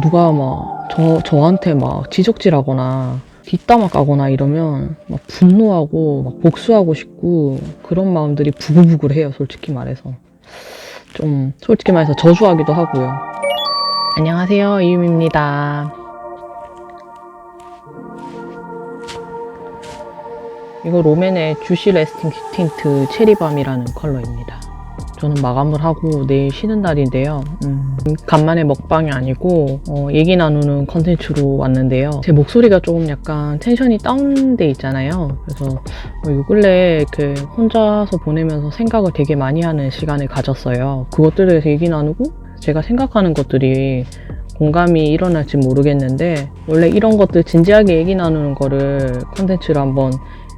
누가 막 저한테 막 지적질하거나 뒷담화 까거나 이러면 막 분노하고 막 복수하고 싶고 그런 마음들이 부글부글해요. 솔직히 말해서. 좀 솔직히 말해서 저주하기도 하고요. 안녕하세요. 이유미입니다. 이거 롬앤의 주시 레스팅 틴트 체리밤이라는 컬러입니다. 저는 마감을 하고 내일 쉬는 날인데요. 간만에 먹방이 아니고 얘기 나누는 컨텐츠로 왔는데요. 제 목소리가 조금 약간 텐션이 다운돼 있잖아요. 그래서 요 근래 이렇게 혼자서 보내면서 생각을 되게 많이 하는 시간을 가졌어요. 그것들에 대해서 얘기 나누고 제가 생각하는 것들이 공감이 일어날지 모르겠는데 원래 이런 것들 진지하게 얘기 나누는 거를 컨텐츠로 한번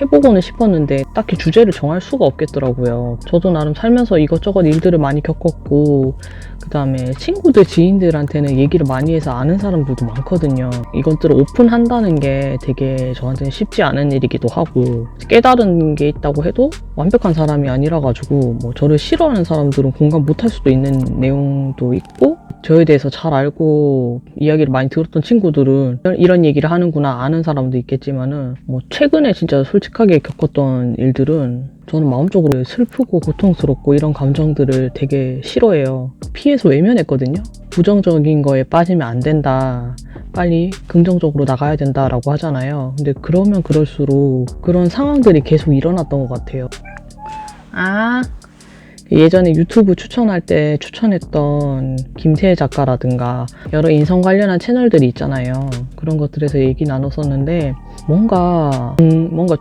해보고는 싶었는데 딱히 주제를 정할 수가 없겠더라고요. 저도 나름 살면서 이것저것 일들을 많이 겪었고 그 다음에 친구들, 지인들한테는 얘기를 많이 해서 아는 사람들도 많거든요. 이것들을 오픈한다는 게 되게 저한테는 쉽지 않은 일이기도 하고 깨달은 게 있다고 해도 완벽한 사람이 아니라 가지고 뭐 저를 싫어하는 사람들은 공감 못할 수도 있는 내용도 있고 저에 대해서 잘 알고 이야기를 많이 들었던 친구들은 이런 얘기를 하는구나 아는 사람도 있겠지만은 뭐 최근에 진짜 솔직하게 겪었던 일들은 저는 마음적으로 슬프고 고통스럽고 이런 감정들을 되게 싫어해요. 피해서 외면했거든요. 부정적인 거에 빠지면 안 된다. 빨리 긍정적으로 나가야 된다라고 하잖아요. 근데 그러면 그럴수록 그런 상황들이 계속 일어났던 것 같아요. 예전에 유튜브 추천할 때 추천했던 김태혜 작가라든가 여러 인성 관련한 채널들이 있잖아요. 그런 것들에서 얘기 나눴었는데 뭔가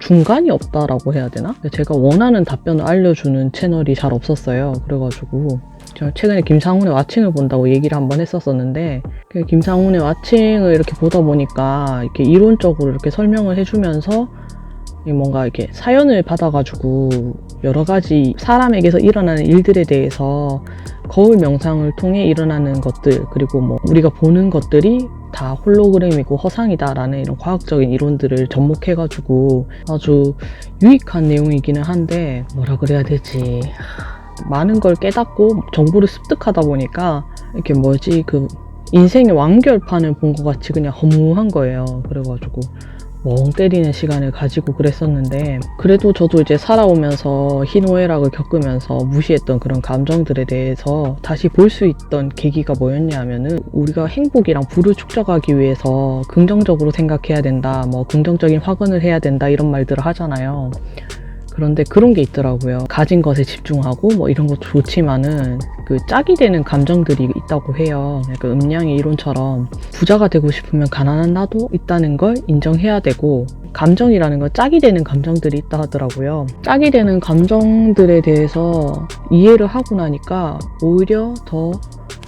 중간이 없다라고 해야 되나? 제가 원하는 답변을 알려주는 채널이 잘 없었어요. 그래가지고 제가 최근에 김상훈의 왓칭을 본다고 얘기를 한번 했었었는데 그 김상훈의 왓칭을 이렇게 보다 보니까 이렇게 이론적으로 이렇게 설명을 해주면서 뭔가 이렇게 사연을 받아가지고 여러 가지 사람에게서 일어나는 일들에 대해서 거울 명상을 통해 일어나는 것들 그리고 뭐 우리가 보는 것들이 다 홀로그램이고 허상이다라는 이런 과학적인 이론들을 접목해가지고 아주 유익한 내용이기는 한데 뭐라 그래야 되지 많은 걸 깨닫고 정보를 습득하다 보니까 이렇게 그 인생의 완결판을 본 것 같이 그냥 허무한 거예요. 그래가지고 멍 때리는 시간을 가지고 그랬었는데 그래도 저도 이제 살아오면서 희노애락을 겪으면서 무시했던 그런 감정들에 대해서 다시 볼 수 있던 계기가 뭐였냐 하면은 우리가 행복이랑 부를 축적하기 위해서 긍정적으로 생각해야 된다 뭐 긍정적인 확언을 해야 된다 이런 말들을 하잖아요. 그런데 그런 게 있더라고요. 가진 것에 집중하고 뭐 이런 것도 좋지만은 그 짝이 되는 감정들이 있다고 해요. 약간 음양의 이론처럼 부자가 되고 싶으면 가난한 나도 있다는 걸 인정해야 되고 감정이라는 건 짝이 되는 감정들이 있다 하더라고요. 짝이 되는 감정들에 대해서 이해를 하고 나니까 오히려 더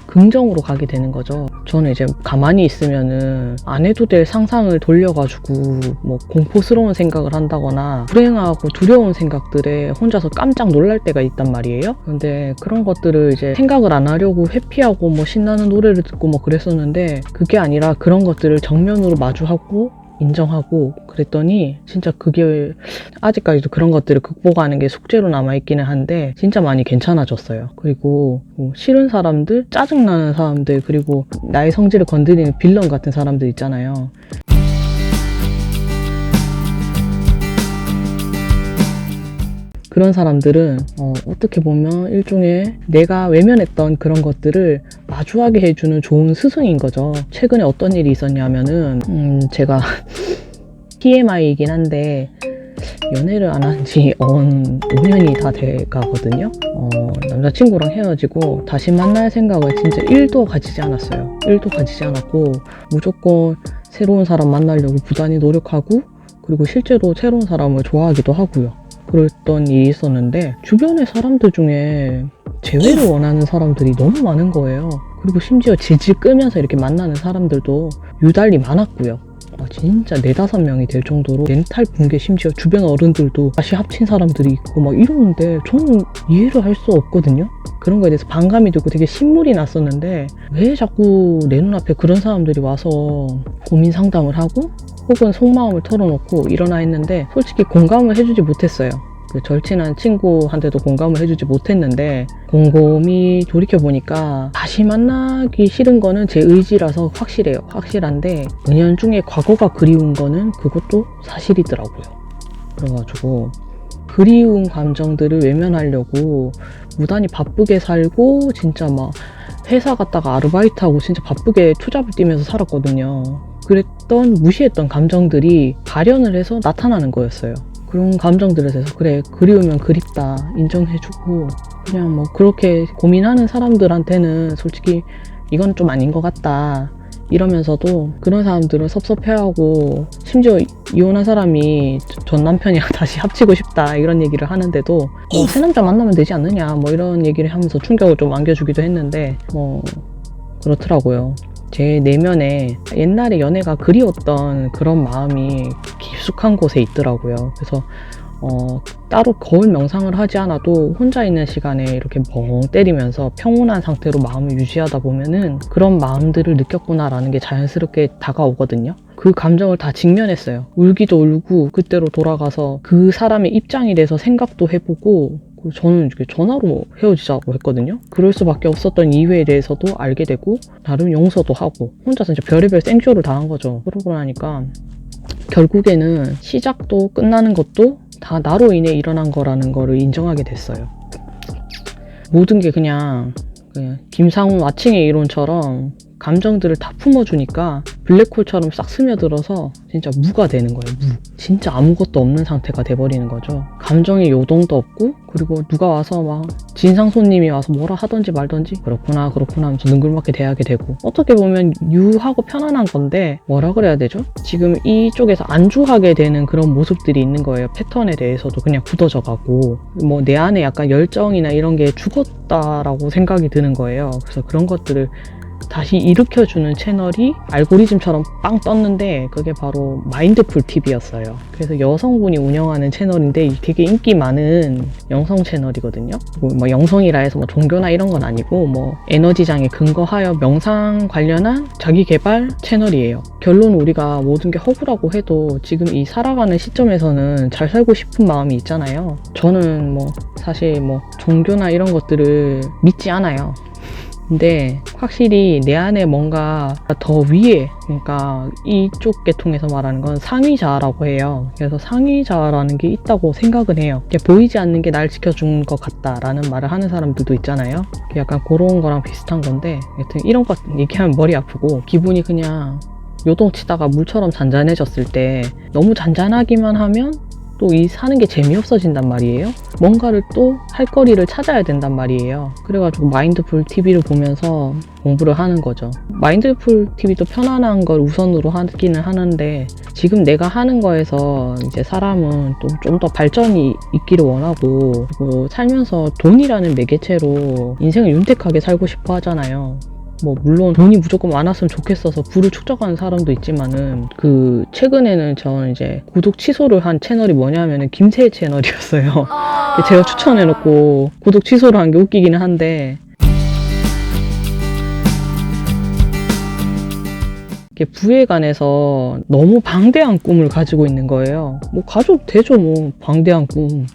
긍정으로 가게 되는 거죠. 저는 이제 가만히 있으면은 안 해도 될 상상을 돌려가지고 뭐 공포스러운 생각을 한다거나 불행하고 두려운 생각들에 혼자서 깜짝 놀랄 때가 있단 말이에요. 근데 그런 것들을 이제 생각을 안 하려고 회피하고 뭐 신나는 노래를 듣고 뭐 그랬었는데 그게 아니라 그런 것들을 정면으로 마주하고 인정하고 그랬더니 진짜 그게 아직까지도 그런 것들을 극복하는 게 숙제로 남아있기는 한데 진짜 많이 괜찮아졌어요. 그리고 뭐 싫은 사람들, 짜증나는 사람들 그리고 나의 성질을 건드리는 빌런 같은 사람들 있잖아요. 그런 사람들은 어떻게 보면 일종의 내가 외면했던 그런 것들을 마주하게 해주는 좋은 스승인 거죠. 최근에 어떤 일이 있었냐면은 제가 TMI이긴 한데 연애를 안 한 지 5년이 다 돼가거든요. 남자친구랑 헤어지고 다시 만날 생각을 진짜 1도 가지지 않았어요. 1도 가지지 않았고 무조건 새로운 사람 만나려고 부단히 노력하고 그리고 실제로 새로운 사람을 좋아하기도 하고요. 그랬던 일이 있었는데 주변의 사람들 중에 재회를 원하는 사람들이 너무 많은 거예요. 그리고 심지어 질질 끄면서 이렇게 만나는 사람들도 유달리 많았고요. 진짜 4-5명이 될 정도로 멘탈 붕괴 심지어 주변 어른들도 다시 합친 사람들이 있고 막 이러는데 저는 이해를 할 수 없거든요. 그런 거에 대해서 반감이 들고 되게 신물이 났었는데 왜 자꾸 내 눈앞에 그런 사람들이 와서 고민 상담을 하고 혹은 속마음을 털어놓고 일어나 했는데 솔직히 공감을 해주지 못했어요. 그 절친한 친구한테도 공감을 해주지 못했는데 곰곰이 돌이켜보니까 다시 만나기 싫은 거는 제 의지라서 확실해요. 확실한데 은연중에 과거가 그리운 거는 그것도 사실이더라고요. 그래가지고 그리운 감정들을 외면하려고 무단히 바쁘게 살고 진짜 막 회사 갔다가 아르바이트하고 진짜 바쁘게 투잡을 뛰면서 살았거든요. 그랬던 무시했던 감정들이 발현을 해서 나타나는 거였어요. 그런 감정들에 대해서 그래 그리우면 그립다 인정해주고 그냥 뭐 그렇게 고민하는 사람들한테는 솔직히 이건 좀 아닌 것 같다 이러면서도 그런 사람들은 섭섭해하고 심지어 이혼한 사람이 전 남편이랑 다시 합치고 싶다 이런 얘기를 하는데도 뭐 새 남자 만나면 되지 않느냐 뭐 이런 얘기를 하면서 충격을 좀 안겨주기도 했는데 뭐 그렇더라고요. 제 내면에 옛날에 연애가 그리웠던 그런 마음이 깊숙한 곳에 있더라고요. 그래서 따로 거울 명상을 하지 않아도 혼자 있는 시간에 이렇게 멍 때리면서 평온한 상태로 마음을 유지하다 보면은 그런 마음들을 느꼈구나라는 게 자연스럽게 다가오거든요. 그 감정을 다 직면했어요. 울기도 울고 그때로 돌아가서 그 사람의 입장이 돼서 생각도 해보고 저는 이렇게 전화로 헤어지자고 했거든요. 그럴 수밖에 없었던 이유에 대해서도 알게 되고 나름 용서도 하고 혼자서 진짜 별의별 생쇼를 당한 거죠. 그러고 나니까 결국에는 시작도 끝나는 것도 다 나로 인해 일어난 거라는 거를 인정하게 됐어요. 모든 게 그냥 김상훈 와칭의 이론처럼 감정들을 다 품어주니까 블랙홀처럼 싹 스며들어서 진짜 무가 되는 거예요. 무. 진짜 아무것도 없는 상태가 돼버리는 거죠. 감정의 요동도 없고 그리고 누가 와서 막 진상 손님이 와서 뭐라 하던지 말던지 그렇구나 하면서 능글맞게 대하게 되고 어떻게 보면 유하고 편안한 건데 뭐라 그래야 되죠? 지금 이쪽에서 안주하게 되는 그런 모습들이 있는 거예요. 패턴에 대해서도 그냥 굳어져 가고 뭐 내 안에 약간 열정이나 이런 게 죽었다라고 생각이 드는 거예요. 그래서 그런 것들을 다시 일으켜주는 채널이 알고리즘처럼 빵 떴는데 그게 바로 마인드풀 TV였어요. 그래서 여성분이 운영하는 채널인데 되게 인기 많은 영성 채널이거든요. 뭐 영성이라 해서 뭐 종교나 이런 건 아니고 뭐 에너지장에 근거하여 명상 관련한 자기 개발 채널이에요. 결론은 우리가 모든 게 허구라고 해도 지금 이 살아가는 시점에서는 잘 살고 싶은 마음이 있잖아요. 저는 뭐 사실 뭐 종교나 이런 것들을 믿지 않아요. 근데 확실히 내 안에 뭔가 더 위에, 그러니까 이쪽 계통에서 말하는 건 상위자라고 해요. 그래서 상위자라는 게 있다고 생각은 해요. 보이지 않는 게 날 지켜준 것 같다라는 말을 하는 사람들도 있잖아요. 약간 그런 거랑 비슷한 건데 여튼 이런 거 얘기하면 머리 아프고 기분이 그냥 요동치다가 물처럼 잔잔해졌을 때 너무 잔잔하기만 하면 또 이 사는 게 재미없어진단 말이에요. 뭔가를 또 할 거리를 찾아야 된단 말이에요. 그래가지고 마인드풀 TV를 보면서 공부를 하는 거죠. 마인드풀 TV도 편안한 걸 우선으로 하기는 하는데 지금 내가 하는 거에서 이제 사람은 또 좀 더 발전이 있기를 원하고 그리고 살면서 돈이라는 매개체로 인생을 윤택하게 살고 싶어 하잖아요. 뭐 물론 돈이 무조건 많았으면 좋겠어서 부를 축적하는 사람도 있지만은 그 최근에는 저는 이제 구독 취소를 한 채널이 뭐냐면은 김새 채널이었어요. 제가 추천해놓고 구독 취소를 한 게 웃기기는 한데 부에 관해서 너무 방대한 꿈을 가지고 있는 거예요. 뭐 가져도 되죠, 뭐 방대한 꿈.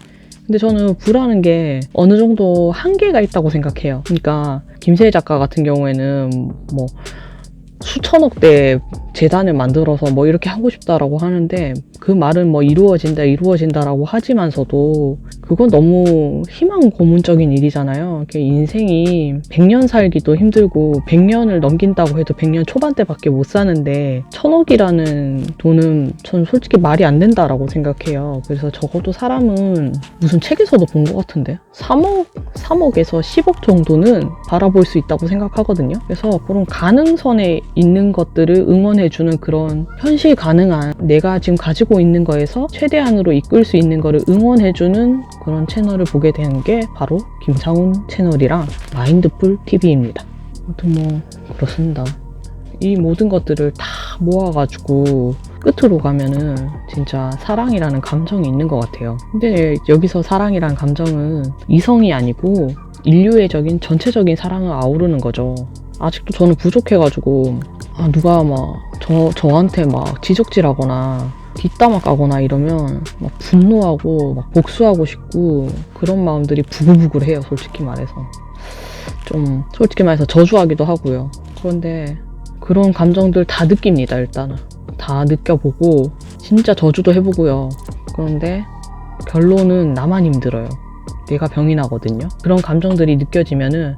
근데 저는 부라는 게 어느 정도 한계가 있다고 생각해요. 그러니까 김세희 작가 같은 경우에는 뭐 수천억대 재단을 만들어서 뭐 이렇게 하고 싶다라고 하는데 그 말은 뭐 이루어진다라고 하지만서도 그건 너무 희망 고문적인 일이잖아요. 인생이 100년 살기도 힘들고 100년을 넘긴다고 해도 100년 초반대밖에 못 사는데 1000억이라는 돈은 전 솔직히 말이 안 된다라고 생각해요. 그래서 적어도 사람은 무슨 책에서도 본 것 같은데 3억에서 10억 정도는 바라볼 수 있다고 생각하거든요. 그래서 그런 가능선에 있는 것들을 응원해주는 그런 현실 가능한 내가 지금 가지고 있는 거에서 최대한으로 이끌 수 있는 거를 응원해주는 그런 채널을 보게 된 게 바로 김상훈 채널이랑 마인드풀 TV입니다. 아무튼 뭐 그렇습니다. 이 모든 것들을 다 모아가지고 끝으로 가면은 진짜 사랑이라는 감정이 있는 것 같아요. 근데 여기서 사랑이라는 감정은 이성이 아니고 인류애적인 전체적인 사랑을 아우르는 거죠. 아직도 저는 부족해가지고 누가 막 저한테 막 지적질하거나 뒷담화 까거나 이러면 막 분노하고 막 복수하고 싶고 그런 마음들이 부글부글해요. 솔직히 말해서. 좀 솔직히 말해서 저주하기도 하고요. 그런데 그런 감정들 다 느낍니다. 일단은 다 느껴보고 진짜 저주도 해보고요. 그런데 결론은 나만 힘들어요. 내가 병이 나거든요. 그런 감정들이 느껴지면은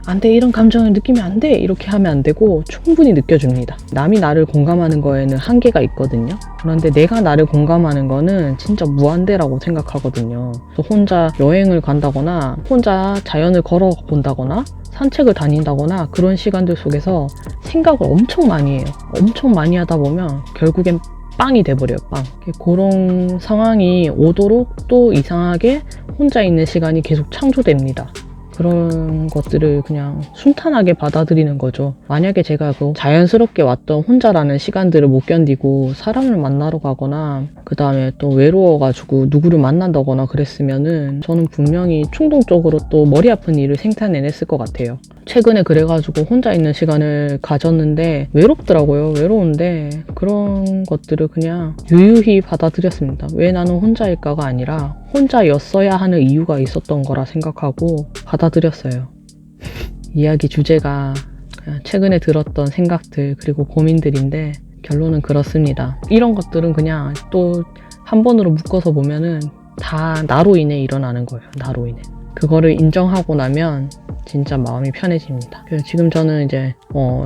안 돼, 이런 감정을 느끼면 안 돼, 이렇게 하면 안 되고 충분히 느껴줍니다. 남이 나를 공감하는 거에는 한계가 있거든요. 그런데 내가 나를 공감하는 거는 진짜 무한대라고 생각하거든요. 그래서 혼자 여행을 간다거나 혼자 자연을 걸어 본다거나 산책을 다닌다거나 그런 시간들 속에서 생각을 엄청 많이 해요. 엄청 많이 하다 보면 결국엔 빵이 돼버려요. 빵. 그런 상황이 오도록 또 이상하게 혼자 있는 시간이 계속 창조됩니다. 그런 것들을 그냥 순탄하게 받아들이는 거죠. 만약에 제가 그 자연스럽게 왔던 혼자라는 시간들을 못 견디고 사람을 만나러 가거나 그 다음에 또 외로워가지고 누구를 만난다거나 그랬으면은 저는 분명히 충동적으로 또 머리 아픈 일을 생산해냈을 것 같아요. 최근에 그래가지고 혼자 있는 시간을 가졌는데 외롭더라고요. 외로운데 그런 것들을 그냥 유유히 받아들였습니다. 왜 나는 혼자일까가 아니라 혼자였어야 하는 이유가 있었던 거라 생각하고 받아들였어요. 이야기 주제가 그냥 최근에 들었던 생각들 그리고 고민들인데 결론은 그렇습니다. 이런 것들은 그냥 또 한 번으로 묶어서 보면은 다 나로 인해 일어나는 거예요. 나로 인해. 그거를 인정하고 나면 진짜 마음이 편해집니다. 그래서 지금 저는 이제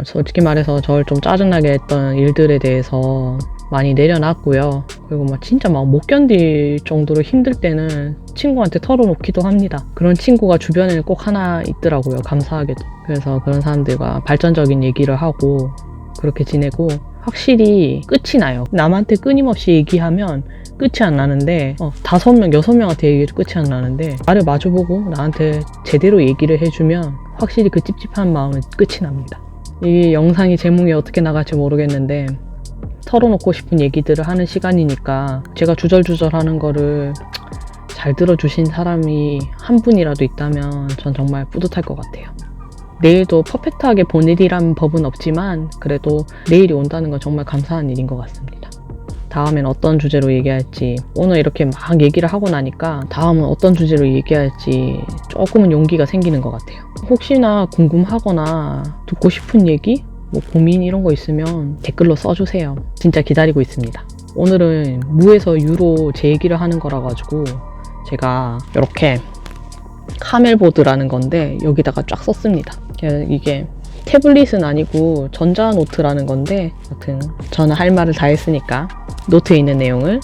솔직히 말해서 저를 좀 짜증나게 했던 일들에 대해서 많이 내려놨고요. 그리고 막 진짜 막 못 견딜 정도로 힘들 때는 친구한테 털어놓기도 합니다. 그런 친구가 주변에는 꼭 하나 있더라고요. 감사하게도. 그래서 그런 사람들과 발전적인 얘기를 하고 그렇게 지내고 확실히 끝이 나요. 남한테 끊임없이 얘기하면 끝이 안 나는데 5명, 6명한테 얘기해도 끝이 안 나는데 나를 마주보고 나한테 제대로 얘기를 해주면 확실히 그 찝찝한 마음은 끝이 납니다. 이 영상이 제목이 어떻게 나갈지 모르겠는데 털어놓고 싶은 얘기들을 하는 시간이니까 제가 주절주절 하는 거를 잘 들어주신 사람이 한 분이라도 있다면 전 정말 뿌듯할 것 같아요. 내일도 퍼펙트하게 보내리라는 법은 없지만 그래도 내일이 온다는 건 정말 감사한 일인 것 같습니다. 다음엔 어떤 주제로 얘기할지 오늘 이렇게 막 얘기를 하고 나니까 다음은 어떤 주제로 얘기할지 조금은 용기가 생기는 것 같아요. 혹시나 궁금하거나 듣고 싶은 얘기? 뭐 고민 이런 거 있으면 댓글로 써주세요. 진짜 기다리고 있습니다. 오늘은 무에서 유로 제 얘기를 하는 거라 가지고 제가 이렇게 카멜보드라는 건데 여기다가 쫙 썼습니다. 이게 태블릿은 아니고 전자노트라는 건데 아무튼 저는 할 말을 다 했으니까 노트에 있는 내용을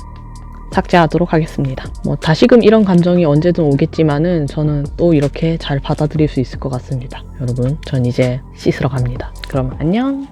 삭제하도록 하겠습니다. 뭐 다시금 이런 감정이 언제든 오겠지만은 저는 또 이렇게 잘 받아들일 수 있을 것 같습니다. 여러분, 전 이제 씻으러 갑니다. 그럼 안녕.